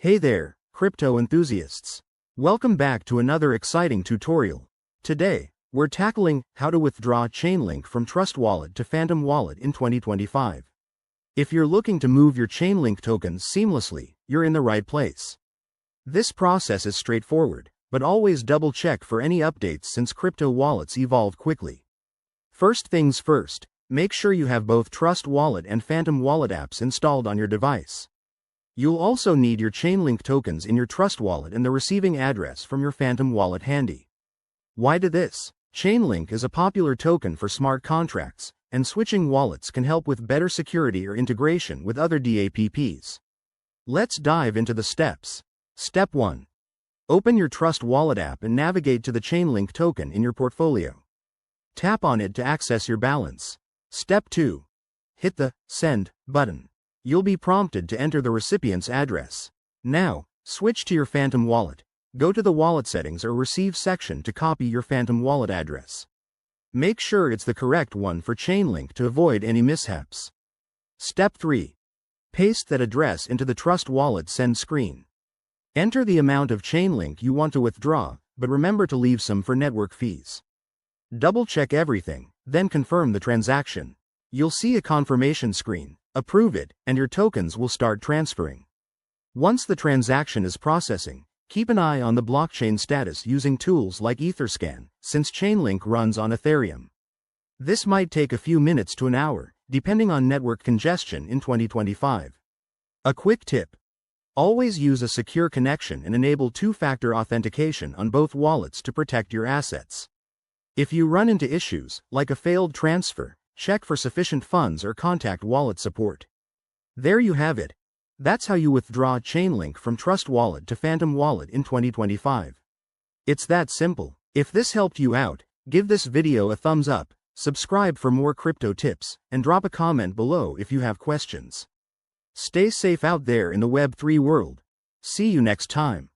Hey there, crypto enthusiasts. Welcome back to another exciting tutorial. Today, we're tackling how to withdraw Chainlink from Trust Wallet to Phantom Wallet in 2025. If you're looking to move your Chainlink tokens seamlessly, you're in the right place. This process is straightforward, but always double-check for any updates since crypto wallets evolve quickly. First things first, make sure you have both Trust Wallet and Phantom Wallet apps installed on your device. You'll also need your Chainlink tokens in your Trust Wallet and the receiving address from your Phantom Wallet handy. Why do this? Chainlink is a popular token for smart contracts, and switching wallets can help with better security or integration with other DApps. Let's dive into the steps. Step 1. Open your Trust Wallet app and navigate to the Chainlink token in your portfolio. Tap on it to access your balance. Step 2. Hit the Send button. You'll be prompted to enter the recipient's address. Now, switch to your Phantom Wallet. Go to the Wallet Settings or Receive section to copy your Phantom Wallet address. Make sure it's the correct one for Chainlink to avoid any mishaps. Step 3. Paste that address into the Trust Wallet send screen. Enter the amount of Chainlink you want to withdraw, but remember to leave some for network fees. Double-check everything, then confirm the transaction. You'll see a confirmation screen. Approve it, and your tokens will start transferring. Once the transaction is processing, keep an eye on the blockchain status using tools like Etherscan, since Chainlink runs on Ethereum. This might take a few minutes to an hour, depending on network congestion in 2025. A quick tip. Always use a secure connection and enable two-factor authentication on both wallets to protect your assets. If you run into issues, like a failed transfer, check for sufficient funds or contact wallet support. There you have it. That's how you withdraw Chainlink from Trust Wallet to Phantom Wallet in 2025. It's that simple. If this helped you out, give this video a thumbs up, subscribe for more crypto tips, and drop a comment below if you have questions. Stay safe out there in the Web3 world. See you next time.